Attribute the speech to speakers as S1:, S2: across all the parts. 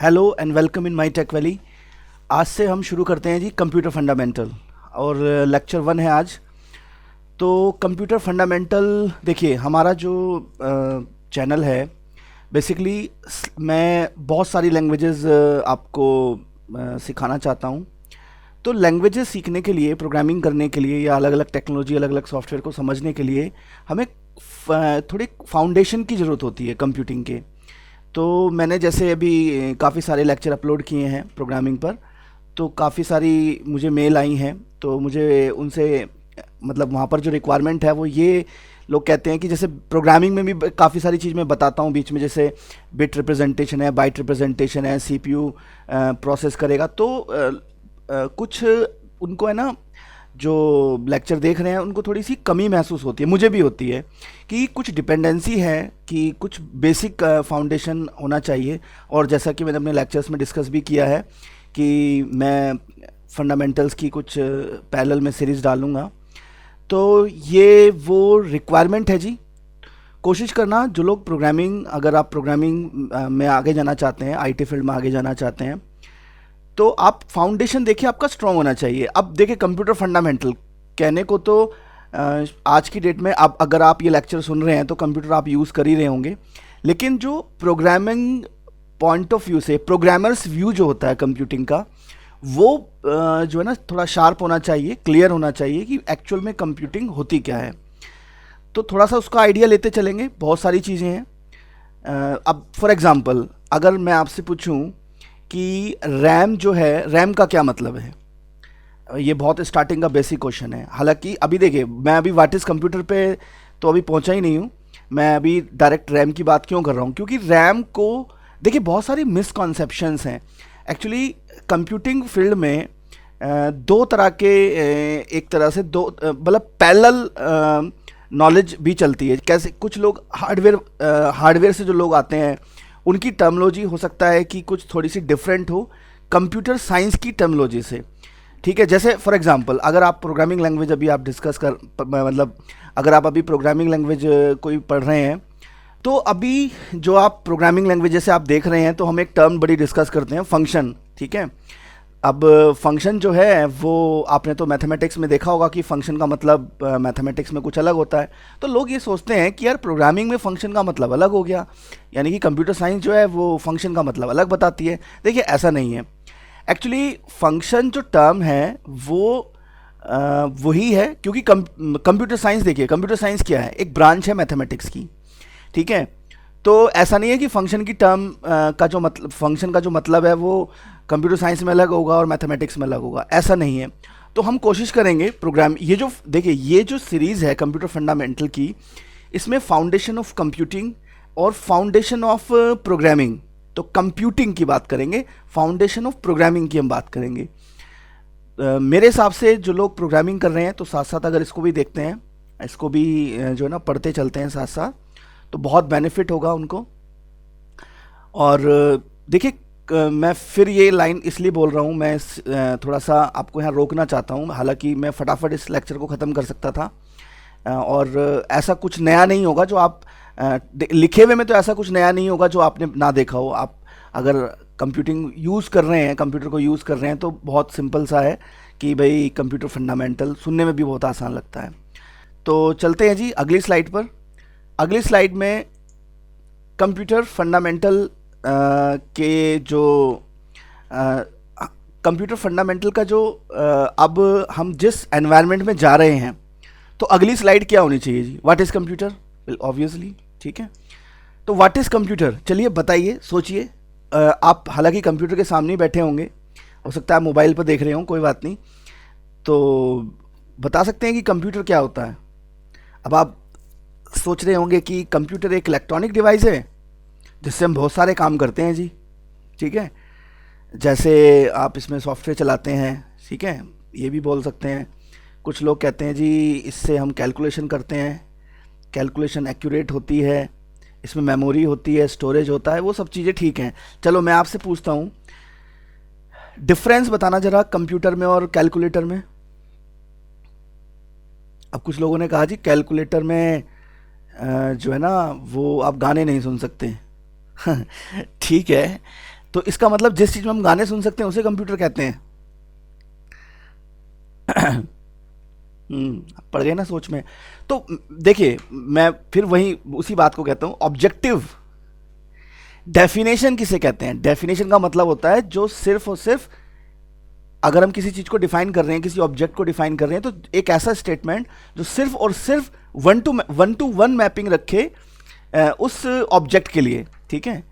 S1: Hello and welcome in my tech valley. आज से हम शुरू करते हैं जी कंप्यूटर फंडामेंटल और लेक्चर 1 है आज। तो कंप्यूटर फंडामेंटल देखिए हमारा जो चैनल है बेसिकली मैं बहुत सारी लैंग्वेजेस आपको सिखाना चाहता हूँ। तो लैंग्वेजेस सीखने के लिए, प्रोग्रामिंग करने के लिए या अलग अलग टेक्नोलॉजी, अलग अलग सॉफ्टवेयर को समझने के लिए हमें थोड़ी फाउंडेशन की ज़रूरत होती है कंप्यूटिंग के। तो मैंने जैसे अभी काफ़ी सारे लेक्चर अपलोड किए हैं प्रोग्रामिंग पर, तो काफ़ी सारी मुझे मेल आई हैं। तो मुझे उनसे मतलब वहाँ पर जो रिक्वायरमेंट है वो ये लोग कहते हैं कि जैसे प्रोग्रामिंग में भी काफ़ी सारी चीज़ मैं बताता हूँ बीच में, जैसे बिट रिप्रेजेंटेशन है, बाइट रिप्रेजेंटेशन है, सीपीयू प्रोसेस करेगा। तो कुछ उनको है ना, जो लेक्चर देख रहे हैं उनको थोड़ी सी कमी महसूस होती है, मुझे भी होती है, कि कुछ डिपेंडेंसी है, कि कुछ बेसिक फाउंडेशन होना चाहिए। और जैसा कि मैंने अपने लेक्चर्स में डिस्कस भी किया है कि मैं फंडामेंटल्स की कुछ पैरेलल में सीरीज़ डालूंगा। तो ये वो रिक्वायरमेंट है जी। कोशिश करना जो लोग प्रोग्रामिंग, अगर आप प्रोग्रामिंग में आगे जाना चाहते हैं, आईटी फील्ड में आगे जाना चाहते हैं, तो आप फाउंडेशन देखिए आपका स्ट्रांग होना चाहिए। अब देखिए कंप्यूटर फंडामेंटल कहने को तो आज की डेट में आप, अगर आप ये लेक्चर सुन रहे हैं तो कंप्यूटर आप यूज़ कर ही रहे होंगे, लेकिन जो प्रोग्रामिंग पॉइंट ऑफ व्यू से, प्रोग्रामर्स व्यू जो होता है कंप्यूटिंग का, वो जो है ना थोड़ा शार्प होना चाहिए, क्लियर होना चाहिए कि एक्चुअल में कंप्यूटिंग होती क्या है। तो थोड़ा सा उसका आइडिया लेते चलेंगे। बहुत सारी चीज़ें हैं। अब फॉर एग्जांपल अगर मैं आपसे पूछूं कि रैम जो है, रैम का क्या मतलब है, ये बहुत स्टार्टिंग का बेसिक क्वेश्चन है। हालांकि अभी देखिए मैं अभी व्हाट इज़ कंप्यूटर पे तो अभी पहुंचा ही नहीं हूँ। मैं अभी डायरेक्ट रैम की बात क्यों कर रहा हूँ, क्योंकि रैम को देखिए बहुत सारी मिसकॉन्सेप्शंस हैं। एक्चुअली कंप्यूटिंग फील्ड में दो तरह के, एक तरह से दो मतलब पैरेलल नॉलेज भी चलती है। कैसे, कुछ लोग हार्डवेयर से जो लोग आते हैं उनकी टर्मोलॉजी हो सकता है कि कुछ थोड़ी सी डिफरेंट हो कंप्यूटर साइंस की टर्मोलॉजी से। ठीक है, जैसे फॉर एग्जांपल अगर आप प्रोग्रामिंग लैंग्वेज अभी आप डिस्कस कर मतलब अगर आप अभी प्रोग्रामिंग लैंग्वेज कोई पढ़ रहे हैं, तो अभी जो आप प्रोग्रामिंग लैंग्वेज जैसे आप देख रहे हैं, तो हम एक टर्म बड़ी डिस्कस करते हैं, फंक्शन। ठीक है, अब फंक्शन जो है वो आपने तो मैथमेटिक्स में देखा होगा कि फंक्शन का मतलब मैथमेटिक्स में कुछ अलग होता है। तो लोग ये सोचते हैं कि यार प्रोग्रामिंग में फंक्शन का मतलब अलग हो गया, यानी कि कंप्यूटर साइंस जो है वो फंक्शन का मतलब अलग बताती है। देखिए ऐसा नहीं है। एक्चुअली फंक्शन जो टर्म है वो वही है, क्योंकि कंप्यूटर साइंस, देखिए कंप्यूटर साइंस क्या है, एक ब्रांच है मैथमेटिक्स की। ठीक है, तो ऐसा नहीं है कि फंक्शन की टर्म का जो मतलब, फंक्शन का जो मतलब है वो कंप्यूटर साइंस में अलग होगा और मैथमेटिक्स में अलग होगा, ऐसा नहीं है। तो हम कोशिश करेंगे प्रोग्राम, ये जो देखिए ये जो सीरीज़ है कंप्यूटर फंडामेंटल की, इसमें फाउंडेशन ऑफ कंप्यूटिंग और फाउंडेशन ऑफ प्रोग्रामिंग, तो कंप्यूटिंग की बात करेंगे, फाउंडेशन ऑफ प्रोग्रामिंग की हम बात करेंगे। मेरे हिसाब से जो लोग प्रोग्रामिंग कर रहे हैं तो साथ साथ अगर इसको भी देखते हैं, इसको भी जो है ना पढ़ते चलते हैं साथ साथ, तो बहुत बेनिफिट होगा उनको। और देखिए मैं फिर ये लाइन इसलिए बोल रहा हूँ, मैं थोड़ा सा आपको यहाँ रोकना चाहता हूँ। हालांकि मैं फटाफट इस लेक्चर को ख़त्म कर सकता था, और ऐसा कुछ नया नहीं होगा जो आप लिखे हुए में, तो ऐसा कुछ नया नहीं होगा जो आपने ना देखा हो। आप अगर कंप्यूटिंग यूज़ कर रहे हैं, कंप्यूटर को यूज़ कर रहे हैं, तो बहुत सिंपल सा है कि भाई कंप्यूटर फंडामेंटल सुनने में भी बहुत आसान लगता है। तो चलते हैं जी अगली स्लाइड पर। अगली स्लाइड में कंप्यूटर फंडामेंटल के जो कंप्यूटर फंडामेंटल का जो अब हम जिस एनवायरनमेंट में जा रहे हैं, तो अगली स्लाइड क्या होनी चाहिए जी, व्हाट इज़ कंप्यूटर, ऑब्वियसली। ठीक है, तो व्हाट इज़ कंप्यूटर, चलिए बताइए, सोचिए। आप हालांकि कंप्यूटर के सामने ही बैठे होंगे, हो सकता है आप मोबाइल पर देख रहे हो, कोई बात नहीं। तो बता सकते हैं कि कंप्यूटर क्या होता है। अब आप सोच रहे होंगे कि कंप्यूटर एक इलेक्ट्रॉनिक डिवाइस है जिससे हम बहुत सारे काम करते हैं जी। ठीक है, जैसे आप इसमें सॉफ्टवेयर चलाते हैं, ठीक है, ये भी बोल सकते हैं। कुछ लोग कहते हैं जी इससे हम कैलकुलेशन करते हैं, कैलकुलेशन एक्यूरेट होती है, इसमें मेमोरी होती है, स्टोरेज होता है, वो सब चीज़ें ठीक हैं। चलो मैं आपसे पूछता हूँ, डिफरेंस बताना ज़रा कंप्यूटर में और कैलकुलेटर में। अब कुछ लोगों ने कहा जी कैलकुलेटर में जो है ना वो आप गाने नहीं सुन सकते। ठीक है, तो इसका मतलब जिस चीज़ में हम गाने सुन सकते हैं उसे कंप्यूटर कहते हैं। पड़ गए ना सोच में। तो देखिए, मैं फिर वही उसी बात को कहता हूँ, ऑब्जेक्टिव डेफिनेशन किसे कहते हैं? डेफिनेशन का मतलब होता है जो सिर्फ और सिर्फ, अगर हम किसी चीज को डिफाइन कर रहे हैं, किसी ऑब्जेक्ट को डिफाइन कर रहे हैं, तो एक ऐसा स्टेटमेंट जो सिर्फ और सिर्फ वन टू वन मैपिंग रखे उस ऑब्जेक्ट के लिए, ठीक है।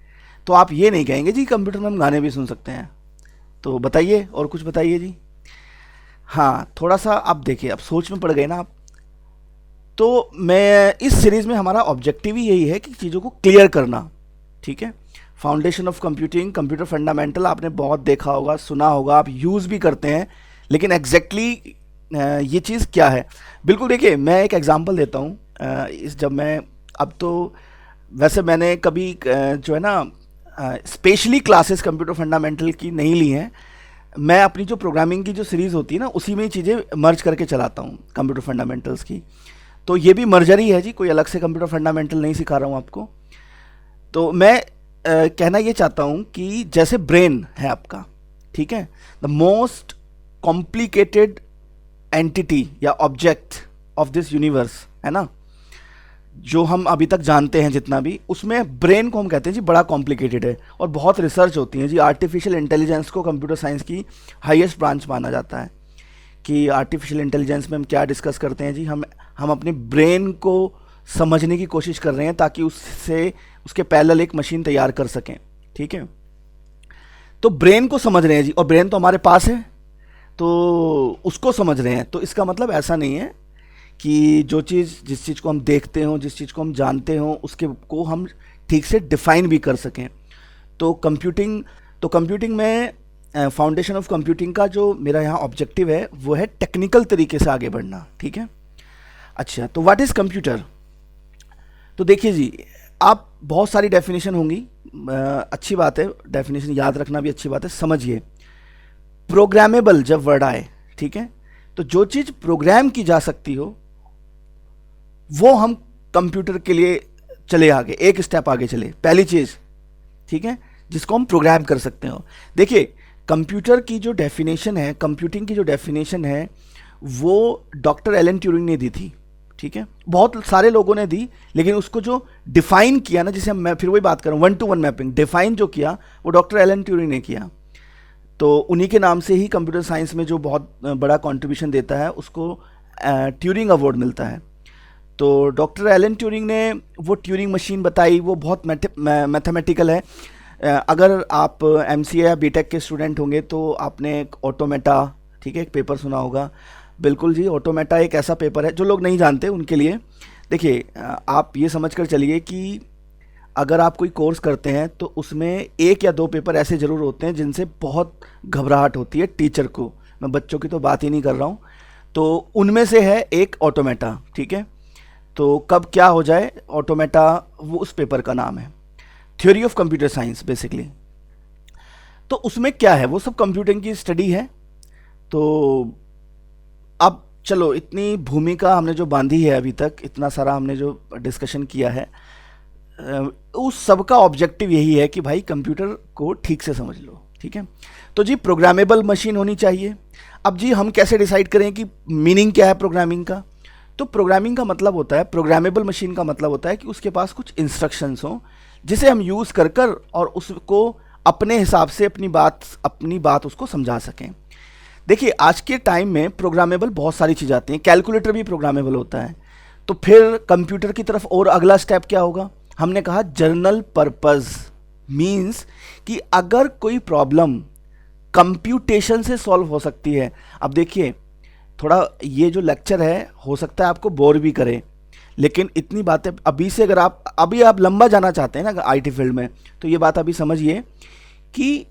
S1: तो आप ये नहीं कहेंगे जी कंप्यूटर में हम गाने भी सुन सकते हैं। तो बताइए, और कुछ बताइए जी। हाँ, थोड़ा सा आप देखिए, अब सोच में पड़ गए ना आप। तो मैं इस सीरीज में हमारा ऑब्जेक्टिव ही यही है कि चीज़ों को क्लियर करना, ठीक है। Foundation of computing, computer fundamental आपने बहुत देखा होगा, सुना होगा, आप यूज़ भी करते हैं, लेकिन एग्जैक्टली ये चीज़ क्या है? बिल्कुल देखिए, मैं एक एग्जांपल देता हूँ। इस जब मैं, अब तो वैसे मैंने कभी जो है ना स्पेशली क्लासेस कंप्यूटर फंडामेंटल की नहीं ली हैं। मैं अपनी जो प्रोग्रामिंग की जो सीरीज़ होती है ना, उसी में ही चीज़ें मर्ज करके चलाता हूँ कंप्यूटर फंडामेंटल्स की। तो ये भी मर्जर ही है जी, कोई अलग से कंप्यूटर फंडामेंटल नहीं सिखा रहा हूँ आपको। तो मैं कहना ये चाहता हूँ कि जैसे ब्रेन है आपका, ठीक है, द मोस्ट कॉम्प्लिकेटेड एंटिटी या ऑब्जेक्ट ऑफ दिस यूनिवर्स है ना, जो हम अभी तक जानते हैं जितना भी, उसमें ब्रेन को हम कहते हैं जी बड़ा कॉम्प्लिकेटेड है, और बहुत रिसर्च होती है जी। आर्टिफिशियल इंटेलिजेंस को कंप्यूटर साइंस की हाईएस्ट ब्रांच माना जाता है कि आर्टिफिशियल इंटेलिजेंस में हम क्या डिस्कस करते हैं जी, हम अपने ब्रेन को समझने की कोशिश कर रहे हैं ताकि उससे उसके पैरेलल एक मशीन तैयार कर सकें, ठीक है। तो ब्रेन को समझ रहे हैं जी, और ब्रेन तो हमारे पास है, तो उसको समझ रहे हैं। तो इसका मतलब ऐसा नहीं है कि जो चीज़, जिस चीज़ को हम देखते हों, जिस चीज़ को हम जानते हों, उसके को हम ठीक से डिफाइन भी कर सकें। तो कंप्यूटिंग में फाउंडेशन ऑफ कंप्यूटिंग का जो मेरा यहाँ ऑब्जेक्टिव है वो है टेक्निकल तरीके से आगे बढ़ना, ठीक है। अच्छा, तो व्हाट इज़ कंप्यूटर? तो देखिए जी, आप बहुत सारी डेफिनेशन होंगी, अच्छी बात है, डेफिनेशन याद रखना भी अच्छी बात है। समझिए, प्रोग्रामेबल जब वर्ड आए, ठीक है, तो जो चीज़ प्रोग्राम की जा सकती हो वो हम कंप्यूटर के लिए चले आगे, एक स्टेप आगे चले, पहली चीज़, ठीक है, जिसको हम प्रोग्राम कर सकते हो। देखिए, कंप्यूटर की जो डेफिनेशन है, कंप्यूटिंग की जो डेफिनेशन है, वो डॉक्टर एलन ट्यूरिंग ने दी थी, ठीक है। बहुत सारे लोगों ने दी, लेकिन उसको जो डिफाइन किया ना, जिसे मैं फिर वही बात करूँ, one two one mapping define जो किया, वो डॉक्टर एलन ट्यूरिंग ने किया। तो उन्हीं के नाम से ही कंप्यूटर साइंस में जो बहुत बड़ा कंट्रीब्यूशन देता है उसको ट्यूरिंग अवार्ड मिलता है। तो डॉक्टर एलन ट्यूरिंग ने वो ट्यूरिंग मशीन बताई, वो बहुत मैथमेटिकल है। अगर आप एमसीए या बीटेक के स्टूडेंट होंगे तो आपने एक ऑटोमेटा, ठीक है, एक पेपर सुना होगा। बिल्कुल जी, ऑटोमेटा एक ऐसा पेपर है, जो लोग नहीं जानते उनके लिए। देखिए, आप ये समझ कर चलिए कि अगर आप कोई कोर्स करते हैं तो उसमें एक या दो पेपर ऐसे ज़रूर होते हैं जिनसे बहुत घबराहट होती है टीचर को, मैं बच्चों की तो बात ही नहीं कर रहा हूँ। तो उनमें से है एक ऑटोमेटा, ठीक है। तो कब क्या हो जाए, ऑटोमेटा वो उस पेपर का नाम है, theory of computer science basically. तो उसमें क्या है, वो सब कंप्यूटिंग की स्टडी है। तो अब चलो, इतनी भूमिका हमने जो बांधी है अभी तक, इतना सारा हमने जो डिस्कशन किया है, उस सब का ऑब्जेक्टिव यही है कि भाई कंप्यूटर को ठीक से समझ लो, ठीक है। तो जी, प्रोग्रामेबल मशीन होनी चाहिए। अब जी, हम कैसे डिसाइड करें कि मीनिंग क्या है प्रोग्रामिंग का? तो प्रोग्रामिंग का मतलब होता है, प्रोग्रामेबल मशीन का मतलब होता है कि उसके पास कुछ इंस्ट्रक्शंस हों जिसे हम यूज़ कर कर और उसको अपने हिसाब से अपनी बात उसको समझा सकें। देखिए, आज के टाइम में प्रोग्रामेबल बहुत सारी चीज़ आती हैं, कैलकुलेटर भी प्रोग्रामेबल होता है। तो फिर कंप्यूटर की तरफ और अगला स्टेप क्या होगा? हमने कहा जनरल पर्पस, मीन्स कि अगर कोई प्रॉब्लम कंप्यूटेशन से सॉल्व हो सकती है। अब देखिए, थोड़ा ये जो लेक्चर है हो सकता है आपको बोर भी करे, लेकिन इतनी बातें अभी से, अगर आप लंबा जाना चाहते हैं ना आईटी फील्ड में, तो ये बात अभी समझिए कि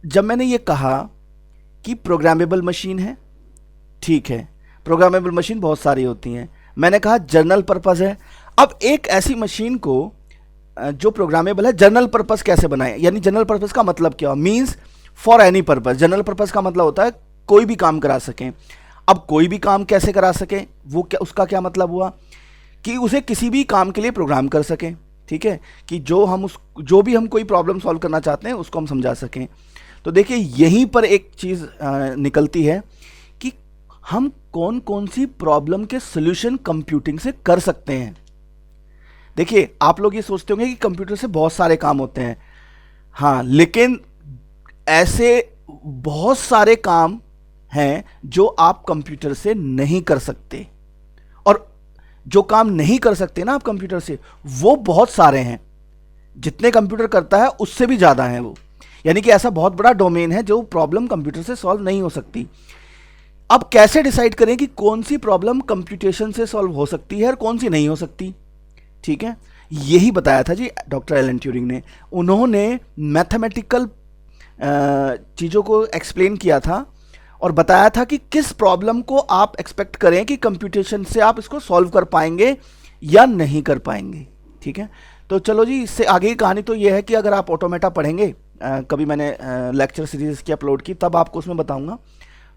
S1: जब मैंने ये कहा कि प्रोग्रामेबल मशीन है, ठीक है, प्रोग्रामेबल मशीन बहुत सारी होती हैं, मैंने कहा जनरल पर्पस है। अब एक ऐसी मशीन को जो प्रोग्रामेबल है, जनरल पर्पस कैसे बनाए? यानी जनरल पर्पस का मतलब क्या? Means for any purpose. General purpose का मतलब होता है कोई भी काम करा सकें। अब कोई भी काम कैसे करा सके, वो क्या, उसका क्या मतलब हुआ कि उसे किसी भी काम के लिए प्रोग्राम कर सकें, ठीक है, कि जो भी हम कोई प्रॉब्लम सॉल्व करना चाहते हैं उसको हम समझा सकें। तो देखिए यहीं पर एक चीज़ निकलती है कि हम कौन कौन सी प्रॉब्लम के सोल्यूशन कंप्यूटिंग से कर सकते हैं। देखिए आप लोग ये सोचते होंगे कि कंप्यूटर से बहुत सारे काम होते हैं, हाँ, लेकिन ऐसे बहुत सारे काम हैं जो आप कंप्यूटर से नहीं कर सकते, और जो काम नहीं कर सकते ना आप कंप्यूटर से, वो बहुत सारे हैं। जितने कंप्यूटर करता है उससे भी ज़्यादा है वो, यानी कि ऐसा बहुत बड़ा डोमेन है जो प्रॉब्लम कंप्यूटर से सॉल्व नहीं हो सकती। अब कैसे डिसाइड करें कि कौन सी प्रॉब्लम कंप्यूटेशन से सॉल्व हो सकती है और कौन सी नहीं हो सकती? ठीक है, यही बताया था जी डॉक्टर एलन ट्यूरिंग ने। उन्होंने मैथमेटिकल चीज़ों को एक्सप्लेन किया था और बताया था कि किस प्रॉब्लम को आप एक्सपेक्ट करें कि कंप्यूटेशन से आप इसको सॉल्व कर पाएंगे या नहीं कर पाएंगे। ठीक है, तो चलो जी, इससे आगे की कहानी तो ये है कि अगर आप ऑटोमेटा पढ़ेंगे, कभी मैंने लेक्चर सीरीज की अपलोड की तब आपको उसमें बताऊंगा।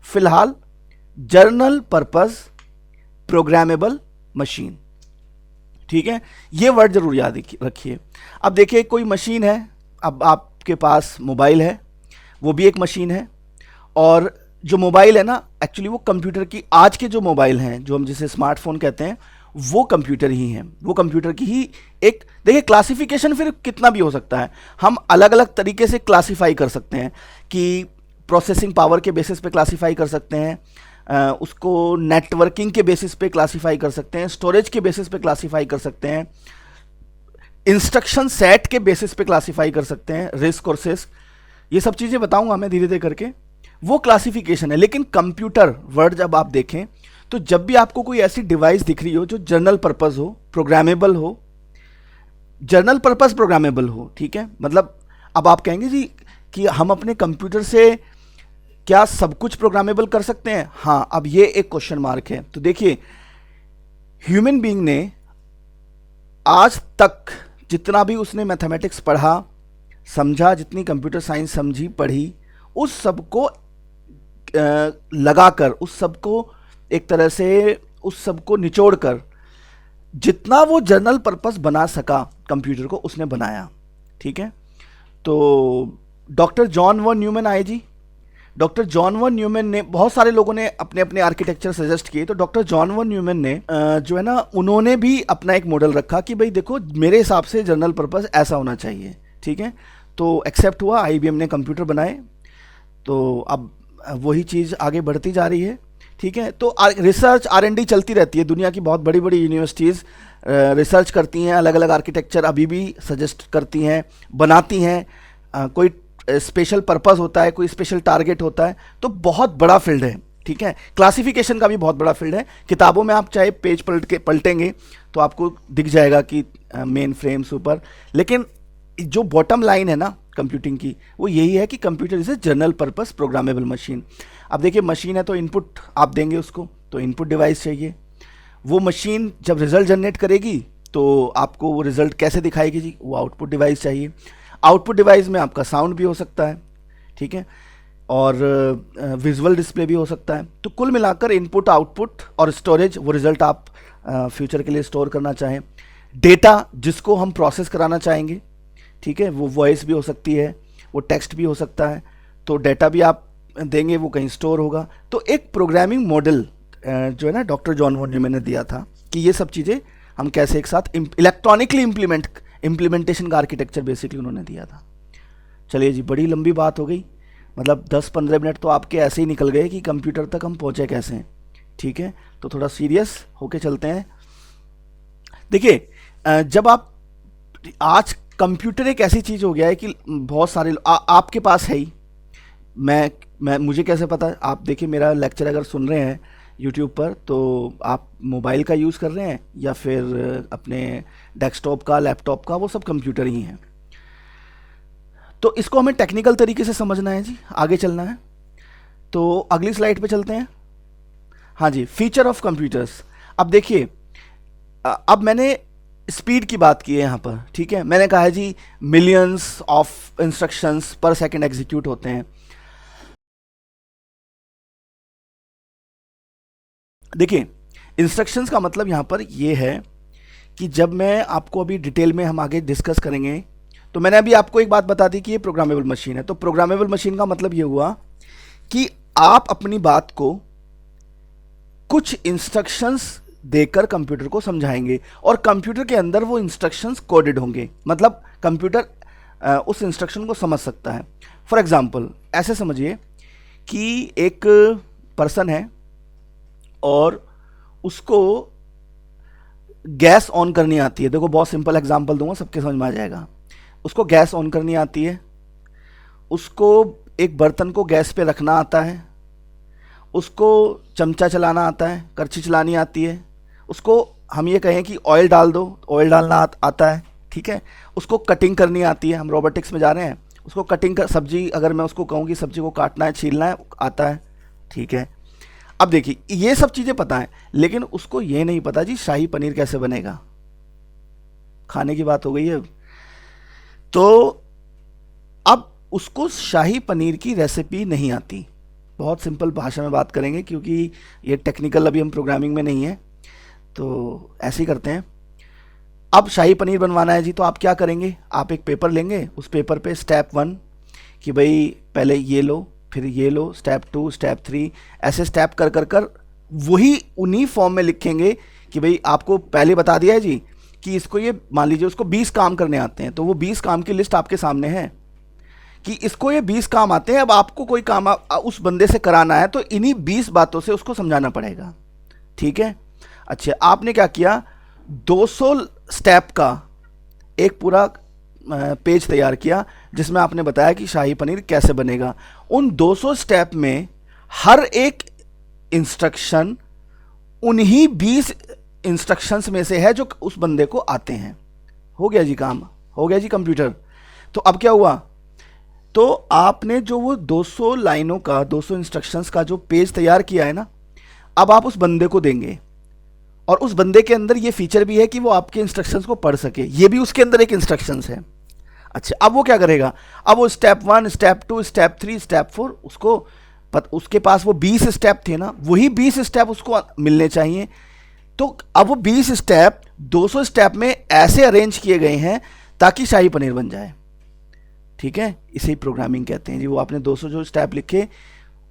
S1: फिलहाल जर्नल पर्पस प्रोग्रामेबल मशीन, ठीक है, ये वर्ड जरूर याद रखिए। अब देखिए कोई मशीन है, अब आपके पास मोबाइल है, वो भी एक मशीन है, और जो मोबाइल है ना एक्चुअली वो कंप्यूटर की, आज के जो मोबाइल हैं जो हम जिसे स्मार्टफोन कहते हैं वो कंप्यूटर ही हैं, वो कंप्यूटर की ही एक, देखिए क्लासिफिकेशन फिर कितना भी हो सकता है, हम अलग अलग तरीके से क्लासीफाई कर सकते हैं कि प्रोसेसिंग पावर के बेसिस पे क्लासीफाई कर सकते हैं, उसको नेटवर्किंग के बेसिस पे क्लासीफाई कर सकते हैं, स्टोरेज के बेसिस पे क्लासीफाई कर सकते हैं, इंस्ट्रक्शन सेट के बेसिस पे क्लासीफाई कर सकते हैं, रिस्क और सिस्क, ये सब चीज़ें बताऊंगा मैं धीरे धीरे करके, वो क्लासिफिकेशन है। लेकिन कंप्यूटर वर्ड जब आप देखें तो जब भी आपको कोई ऐसी डिवाइस दिख रही हो जो जनरल पर्पस हो, प्रोग्रामेबल हो, जनरल पर्पस प्रोग्रामेबल हो, ठीक है, मतलब अब आप कहेंगे जी कि हम अपने कंप्यूटर से क्या सब कुछ प्रोग्रामेबल कर सकते हैं? हाँ, अब ये एक क्वेश्चन मार्क है। तो देखिए ह्यूमन बीइंग ने आज तक जितना भी उसने मैथमेटिक्स पढ़ा समझा, जितनी कंप्यूटर साइंस समझी पढ़ी, उस सबको लगाकर, उस सबको एक तरह से, उस सबको निचोड़ कर जितना वो जनरल पर्पस बना सका कंप्यूटर को उसने बनाया। ठीक है, तो डॉक्टर जॉन वन न्यूमैन आए जी। डॉक्टर जॉन वन न्यूमैन ने, बहुत सारे लोगों ने अपने अपने आर्किटेक्चर सजेस्ट किए, तो डॉक्टर जॉन वन न्यूमैन ने जो है ना, उन्होंने भी अपना एक मॉडल रखा कि भाई देखो मेरे हिसाब से जनरल पर्पस ऐसा होना चाहिए। ठीक है, तो एक्सेप्ट हुआ, आईबीएम ने कंप्यूटर बनाए, तो अब वही चीज़ आगे बढ़ती जा रही है। ठीक है, तो रिसर्च R&D चलती रहती है, दुनिया की बहुत बड़ी बड़ी यूनिवर्सिटीज़ रिसर्च करती हैं, अलग अलग आर्किटेक्चर अभी भी सजेस्ट करती हैं, बनाती हैं, कोई स्पेशल पर्पस होता है, कोई स्पेशल टारगेट होता है, तो बहुत बड़ा फील्ड है। ठीक है, क्लासिफिकेशन का भी बहुत बड़ा फील्ड है, किताबों में आप चाहे पेज पलटेंगे तो आपको दिख जाएगा कि मेन फ्रेम सुपर, लेकिन जो बॉटम लाइन है ना कंप्यूटिंग की वो यही है कि computer is a general purpose programmable machine. अब देखिए मशीन है तो इनपुट आप देंगे उसको, तो इनपुट डिवाइस चाहिए, वो मशीन जब रिजल्ट जनरेट करेगी तो आपको वो रिजल्ट कैसे दिखाएगी जी, वो आउटपुट डिवाइस चाहिए। आउटपुट डिवाइस में आपका साउंड भी हो सकता है, ठीक है, और विजुअल डिस्प्ले भी हो सकता है। तो कुल मिलाकर इनपुट, आउटपुट और स्टोरेज, वो रिजल्ट आप फ्यूचर के लिए स्टोर करना चाहें। डेटा जिसको हम प्रोसेस कराना चाहेंगे, ठीक है, वो वॉइस भी हो सकती है, वो टेक्स्ट भी हो सकता है, तो डेटा भी आप देंगे, वो कहीं स्टोर होगा। तो एक प्रोग्रामिंग मॉडल जो है ना डॉक्टर जॉन वन न्यूमैन ने दिया था कि ये सब चीज़ें हम कैसे एक साथ इलेक्ट्रॉनिकली इम्प्लीमेंटेशन का आर्किटेक्चर बेसिकली उन्होंने दिया था। चलिए जी, बड़ी लंबी बात हो गई, मतलब 10-15 मिनट तो आपके ऐसे ही निकल गए कि कंप्यूटर तक हम पहुँचे कैसे हैं। ठीक है, तो थोड़ा सीरियस होके चलते हैं। देखिए जब आप, आज कंप्यूटर एक ऐसी चीज़ हो गया है कि बहुत सारे आपके पास है ही, मैं मुझे कैसे पता? आप देखिए मेरा लेक्चर अगर सुन रहे हैं यूट्यूब पर तो आप मोबाइल का यूज़ कर रहे हैं या फिर अपने डेस्कटॉप का, लैपटॉप का, वो सब कंप्यूटर ही हैं। तो इसको हमें टेक्निकल तरीके से समझना है जी, आगे चलना है। तो अगली स्लाइड पे चलते हैं। हाँ जी, फीचर ऑफ कंप्यूटर्स। अब देखिए अब मैंने स्पीड की बात की है यहाँ पर, ठीक है, मैंने कहा है जी मिलियंस ऑफ इंस्ट्रक्शंस पर सेकंड एग्जीक्यूट होते हैं। देखिए इंस्ट्रक्शंस का मतलब यहाँ पर ये है कि जब मैं आपको अभी डिटेल में हम आगे डिस्कस करेंगे, तो मैंने अभी आपको एक बात बता दी कि ये प्रोग्रामेबल मशीन है। तो प्रोग्रामेबल मशीन का मतलब ये हुआ कि आप अपनी बात को कुछ इंस्ट्रक्शंस देकर कंप्यूटर को समझाएंगे और कंप्यूटर के अंदर वो इंस्ट्रक्शंस कोडेड होंगे, मतलब कंप्यूटर उस इंस्ट्रक्शन को समझ सकता है। फॉर एग्जांपल ऐसे समझिए कि एक पर्सन है और उसको गैस ऑन करनी आती है। देखो बहुत सिंपल एग्जांपल दूंगा, सबके समझ में आ जाएगा। उसको गैस ऑन करनी आती है, उसको एक बर्तन को गैस पे रखना आता है, उसको चमचा चलाना आता है, करछी चलानी आती है, उसको हम ये कहें कि ऑयल डाल दो, ऑयल डालना आता है, ठीक है। उसको कटिंग करनी आती है, हम रोबोटिक्स में जा रहे हैं, उसको कटिंग कर, सब्जी अगर मैं उसको कहूँ कि सब्जी को काटना है, छीलना है, आता है, ठीक है। अब देखिए ये सब चीज़ें पता है, लेकिन उसको ये नहीं पता जी शाही पनीर कैसे बनेगा। खाने की बात हो गई है, तो अब उसको शाही पनीर की रेसिपी नहीं आती। बहुत सिंपल भाषा में बात करेंगे क्योंकि ये टेक्निकल अभी हम प्रोग्रामिंग में नहीं है, तो ऐसे ही करते हैं। अब शाही पनीर बनवाना है जी, तो आप क्या करेंगे, आप एक पेपर लेंगे, उस पेपर पे स्टेप 1 कि भाई पहले ये लो, फिर ये लो, स्टेप 2, स्टेप 3, ऐसे स्टेप कर कर कर वही उन्हीं फॉर्म में लिखेंगे कि भाई आपको पहले बता दिया है जी कि इसको ये मान लीजिए उसको 20 काम करने आते हैं, तो वो 20 काम की लिस्ट आपके सामने है कि इसको ये 20 काम आते हैं। अब आपको कोई काम उस बंदे से कराना है तो इन्हीं 20 बातों से उसको समझाना पड़ेगा, ठीक है। अच्छा, आपने क्या किया, 200 स्टेप का एक पूरा पेज तैयार किया जिसमें आपने बताया कि शाही पनीर कैसे बनेगा। उन 200 स्टेप में हर एक इंस्ट्रक्शन उन्हीं 20 इंस्ट्रक्शंस में से है जो उस बंदे को आते हैं। हो गया जी काम, हो गया जी कंप्यूटर। तो अब क्या हुआ, तो आपने जो वो 200 लाइनों का, 200 इंस्ट्रक्शंस का जो पेज तैयार किया है ना, अब आप उस बंदे को देंगे और उस बंदे के अंदर ये फीचर भी है कि वो आपके इंस्ट्रक्शंस को पढ़ सके, ये भी उसके अंदर एक इंस्ट्रक्शंस है। अच्छा, अब वो क्या करेगा, अब वो स्टेप 1, स्टेप 2, स्टेप 3, स्टेप 4, उसके पास वो 20 स्टेप थे ना, वही 20 स्टेप उसको मिलने चाहिए। तो अब वो 20 स्टेप 200 स्टेप में ऐसे अरेंज किए गए हैं ताकि शाही पनीर बन जाए, ठीक है। इसे ही प्रोग्रामिंग कहते हैं जी। वो आपने 200 जो स्टेप लिखे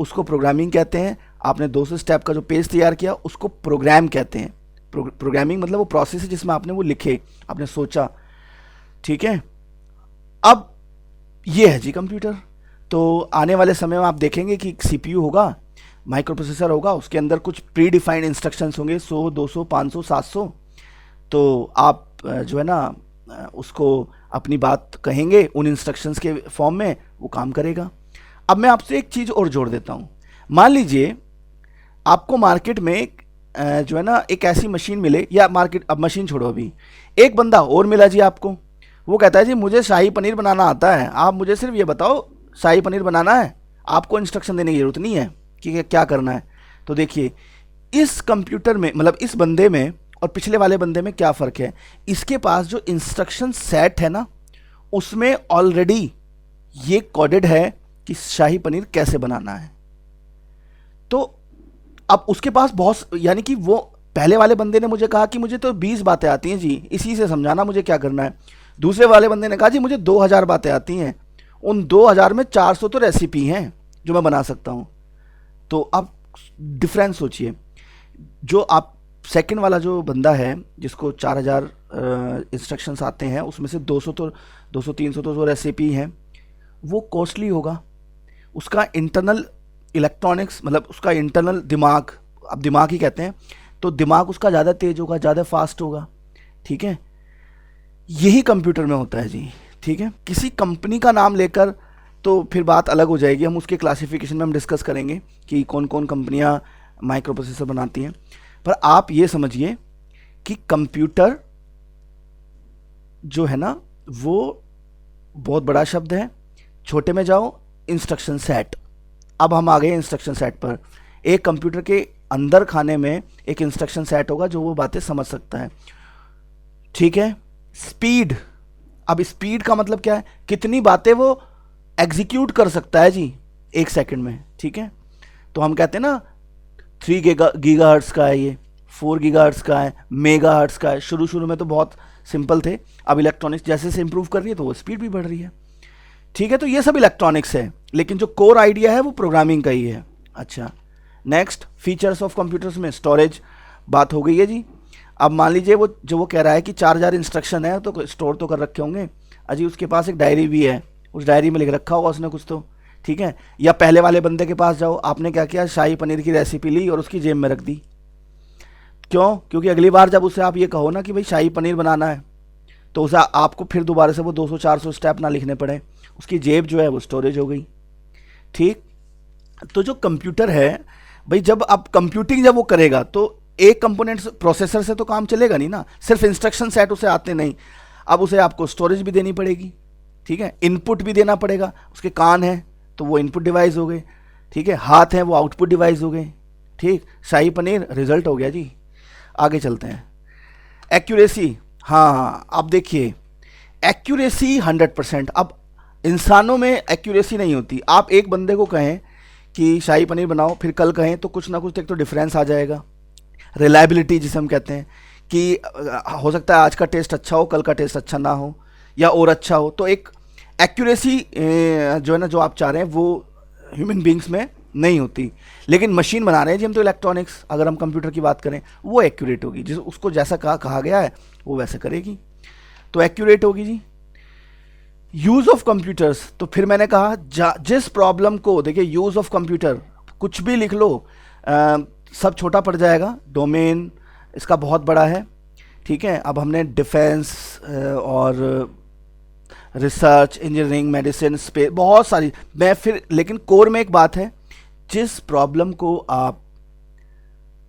S1: उसको प्रोग्रामिंग कहते हैं, आपने 200 स्टेप का जो पेज तैयार किया उसको प्रोग्राम कहते हैं। प्रोग्रामिंग मतलब वो प्रोसेस है जिसमें आपने वो लिखे, आपने सोचा, ठीक है। अब ये है जी कंप्यूटर। तो आने वाले समय में आप देखेंगे कि सीपीयू होगा, माइक्रो प्रोसेसर होगा, उसके अंदर कुछ प्री डिफाइंड इंस्ट्रक्शंस होंगे, 100, 200, 500, 700। तो आप जो है ना उसको अपनी बात कहेंगे उन इंस्ट्रक्शंस के फॉर्म में, वो काम करेगा। अब मैं आपसे एक चीज़ और जोड़ देता हूँ। मान लीजिए आपको मार्केट में जो है ना एक ऐसी मशीन मिले, या मार्केट, अब मशीन छोड़ो, अभी एक बंदा और मिला जी आपको, वो कहता है जी मुझे शाही पनीर बनाना आता है, आप मुझे सिर्फ ये बताओ शाही पनीर बनाना है, आपको इंस्ट्रक्शन देने की जरूरत नहीं है कि क्या करना है। तो देखिए इस कंप्यूटर में, मतलब इस बंदे में और पिछले वाले बंदे में क्या फ़र्क है, इसके पास जो इंस्ट्रक्शन सेट है ना उसमें ऑलरेडी ये कोडेड है कि शाही पनीर कैसे बनाना है। तो अब उसके पास बहुत, यानी कि वो पहले वाले बंदे ने मुझे कहा कि मुझे तो 20 बातें आती हैं जी, इसी से समझाना मुझे क्या करना है। दूसरे वाले बंदे ने कहा जी मुझे 2000 बातें आती हैं, उन 2000 में 400 तो रेसिपी हैं जो मैं बना सकता हूँ। तो आप डिफरेंस सोचिए, जो आप सेकंड वाला जो बंदा है जिसको 4000 इंस्ट्रक्शंस आते हैं, उसमें से 200 300 तो वो रेसिपी हैं, वो कॉस्टली होगा। उसका इंटरनल इलेक्ट्रॉनिक्स, मतलब उसका इंटरनल दिमाग, अब दिमाग ही कहते हैं, तो दिमाग उसका ज़्यादा तेज होगा, ज़्यादा फास्ट होगा, ठीक है। यही कंप्यूटर में होता है जी, ठीक है। किसी कंपनी का नाम लेकर तो फिर बात अलग हो जाएगी, हम उसके क्लासिफिकेशन में हम डिस्कस करेंगे कि कौन कौन कंपनियां माइक्रो प्रोसेसर बनाती हैं। पर आप ये समझिए कि कंप्यूटर जो है ना वो बहुत बड़ा शब्द है। छोटे में जाओ, इंस्ट्रक्शन सेट। अब हम आ गए इंस्ट्रक्शन सेट पर। एक कंप्यूटर के अंदर खाने में एक इंस्ट्रक्शन सेट होगा जो वो बातें समझ सकता है, ठीक है। स्पीड, अब स्पीड का मतलब क्या है, कितनी बातें वो एग्जीक्यूट कर सकता है जी 1 सेकंड में, ठीक है। तो हम कहते हैं ना 3 गीगाहर्ट्ज का है ये, 4 गीगाहर्ट्ज़ का है, मेगाहर्ट्ज़ का है। शुरू शुरू में तो बहुत सिंपल थे, अब इलेक्ट्रॉनिक्स जैसे से इम्प्रूव कर रही है तो वो स्पीड भी बढ़ रही है। ठीक है, तो ये सब इलेक्ट्रॉनिक्स है, लेकिन जो कोर आइडिया है वो प्रोग्रामिंग का ही है। अच्छा, नेक्स्ट फीचर्स ऑफ कंप्यूटर्स में स्टोरेज बात हो गई है जी। अब मान लीजिए वो कह रहा है कि 4000 इंस्ट्रक्शन है तो स्टोर तो कर रखे होंगे, अजी उसके पास एक डायरी भी है, उस डायरी में लिख रखा होगा उसने कुछ तो। ठीक है, या पहले वाले बंदे के पास जाओ, आपने क्या किया, शाही पनीर की रेसिपी ली और उसकी जेब में रख दी। क्यों? क्योंकि अगली बार जब उसे आप ये कहो ना कि भाई शाही पनीर बनाना है, तो उसे आपको फिर दोबारा से वो 200-400 स्टेप ना लिखने पड़े, उसकी जेब जो है वो स्टोरेज हो गई। ठीक, तो जो कंप्यूटर है भाई, जब आप कंप्यूटिंग जब वो करेगा तो एक कंपोनेंट प्रोसेसर से तो काम चलेगा नहीं ना, सिर्फ इंस्ट्रक्शन सेट उसे आते नहीं, अब उसे आपको स्टोरेज भी देनी पड़ेगी। ठीक है, इनपुट भी देना पड़ेगा, उसके कान हैं तो वो इनपुट डिवाइस हो गए, ठीक है, हाथ हैं वो आउटपुट डिवाइस हो गए। ठीक, शाही पनीर रिजल्ट हो गया जी। आगे चलते हैं, एक्यूरेसी। हाँ, अब देखिए एक्यूरेसी 100%। अब इंसानों में एक्यूरेसी नहीं होती, आप एक बंदे को कहें कि शाही पनीर बनाओ, फिर कल कहें तो कुछ ना कुछ एक तो डिफरेंस आ जाएगा। रिलायबिलिटी जिसे हम कहते हैं कि हो सकता है आज का टेस्ट अच्छा हो, कल का टेस्ट अच्छा ना हो, या और अच्छा हो। तो एक एक्यूरेसी जो है ना, जो आप चाह रहे हैं वो ह्यूमन बींग्स में नहीं होती, लेकिन मशीन बना रहे हैं जी हम तो इलेक्ट्रॉनिक्स, अगर हम कंप्यूटर की बात करें वो एक्यूरेट होगी, जिस उसको जैसा कहा गया है वो वैसे करेगी, तो एक्यूरेट होगी जी। यूज़ ऑफ कंप्यूटर्स, तो फिर मैंने कहा जिस प्रॉब्लम को, देखिए यूज़ ऑफ कंप्यूटर कुछ भी लिख लो, सब छोटा पड़ जाएगा, डोमेन इसका बहुत बड़ा है। ठीक है, अब हमने डिफेंस और रिसर्च, इंजीनियरिंग, मेडिसिन, स्पेस, बहुत सारी, मैं फिर, लेकिन कोर में एक बात है, जिस प्रॉब्लम को आप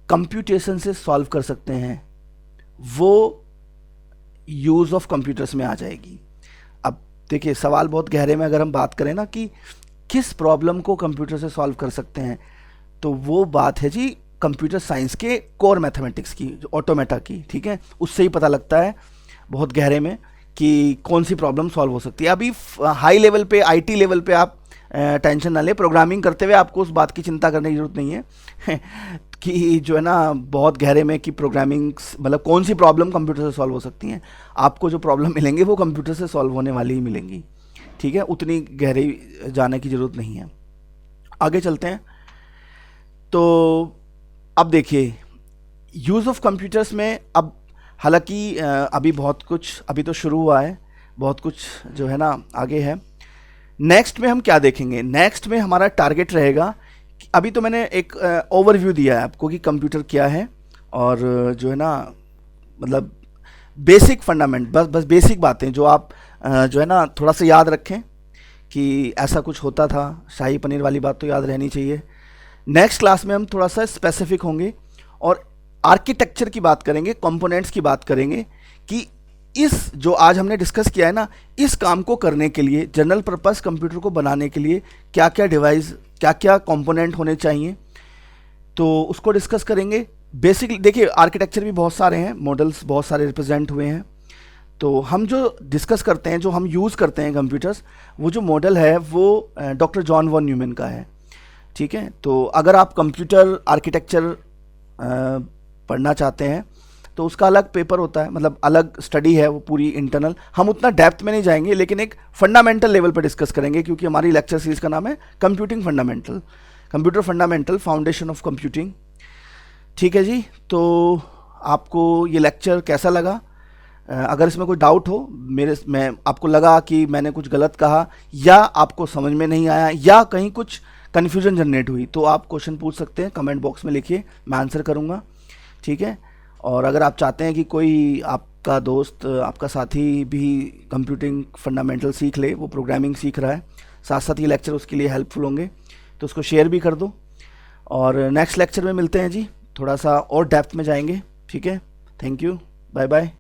S1: कंप्यूटेशन से सॉल्व कर सकते हैं वो यूज़ ऑफ कंप्यूटर्स में आ जाएगी। अब देखिए सवाल बहुत गहरे में अगर हम बात करें ना कि किस प्रॉब्लम को कंप्यूटर से सॉल्व कर सकते हैं, तो वो बात है जी कंप्यूटर साइंस के कोर मैथमेटिक्स की, जो ऑटोमेटा की। ठीक है, उससे ही पता लगता है बहुत गहरे में कि कौन सी प्रॉब्लम सॉल्व हो सकती है। अभी हाई लेवल पे, आईटी लेवल पे आप टेंशन ना ले, प्रोग्रामिंग करते हुए आपको उस बात की चिंता करने की जरूरत नहीं है कि जो है ना बहुत गहरे में कि प्रोग्रामिंग मतलब कौन सी प्रॉब्लम कंप्यूटर से सॉल्व हो सकती हैं। आपको जो प्रॉब्लम मिलेंगे वो कंप्यूटर से सॉल्व होने वाली ही मिलेंगी। ठीक है, उतनी गहरे जाने की ज़रूरत नहीं है। आगे चलते हैं, तो अब देखिए यूज़ ऑफ कंप्यूटर्स में, अब हालांकि अभी बहुत कुछ, अभी तो शुरू हुआ है, बहुत कुछ जो है ना आगे है। नेक्स्ट में हम क्या देखेंगे, नेक्स्ट में हमारा टारगेट रहेगा, अभी तो मैंने एक ओवरव्यू दिया है आपको कि कंप्यूटर क्या है, और जो है ना मतलब बेसिक फंडामेंट, बस बेसिक बातें जो आप जो है ना थोड़ा सा याद रखें कि ऐसा कुछ होता था। शाही पनीर वाली बात तो याद रहनी चाहिए। नेक्स्ट क्लास में हम थोड़ा सा स्पेसिफिक होंगे और आर्किटेक्चर की बात करेंगे, कंपोनेंट्स की बात करेंगे कि इस जो आज हमने डिस्कस किया है ना, इस काम को करने के लिए, जनरल पर्पस कंप्यूटर को बनाने के लिए क्या क्या डिवाइस, क्या क्या कंपोनेंट होने चाहिए, तो उसको डिस्कस करेंगे। बेसिकली देखिए आर्किटेक्चर भी बहुत सारे हैं, मॉडल्स बहुत सारे रिप्रेजेंट हुए हैं, तो हम जो डिस्कस करते हैं, जो हम यूज़ करते हैं कंप्यूटर्स, वो जो मॉडल है वो डॉक्टर जॉन वॉन न्यूमैन का है। ठीक है, तो अगर आप कंप्यूटर आर्किटेक्चर पढ़ना चाहते हैं तो उसका अलग पेपर होता है, मतलब अलग स्टडी है वो पूरी इंटरनल, हम उतना डेप्थ में नहीं जाएंगे, लेकिन एक फंडामेंटल लेवल पर डिस्कस करेंगे, क्योंकि हमारी लेक्चर सीरीज का नाम है computing fundamental, computer fundamental, foundation of computing. ठीक है जी, तो आपको ये लेक्चर कैसा लगा? अगर इसमें कोई डाउट हो, मैं आपको लगा कि मैंने कुछ गलत कहा, या आपको समझ में नहीं आया, या कहीं कुछ कन्फ्यूजन जनरेट हुई, तो आप क्वेश्चन पूछ सकते हैं, कमेंट बॉक्स में लिखिए, मैं आंसर करूँगा। ठीक है, और अगर आप चाहते हैं कि कोई आपका दोस्त, आपका साथी भी कंप्यूटिंग फंडामेंटल सीख ले, वो प्रोग्रामिंग सीख रहा है, साथ साथ ये लेक्चर उसके लिए हेल्पफुल होंगे, तो उसको शेयर भी कर दो। और नेक्स्ट लेक्चर में मिलते हैं जी, थोड़ा सा और डेप्थ में जाएंगे। ठीक है, थैंक यू, बाय बाय।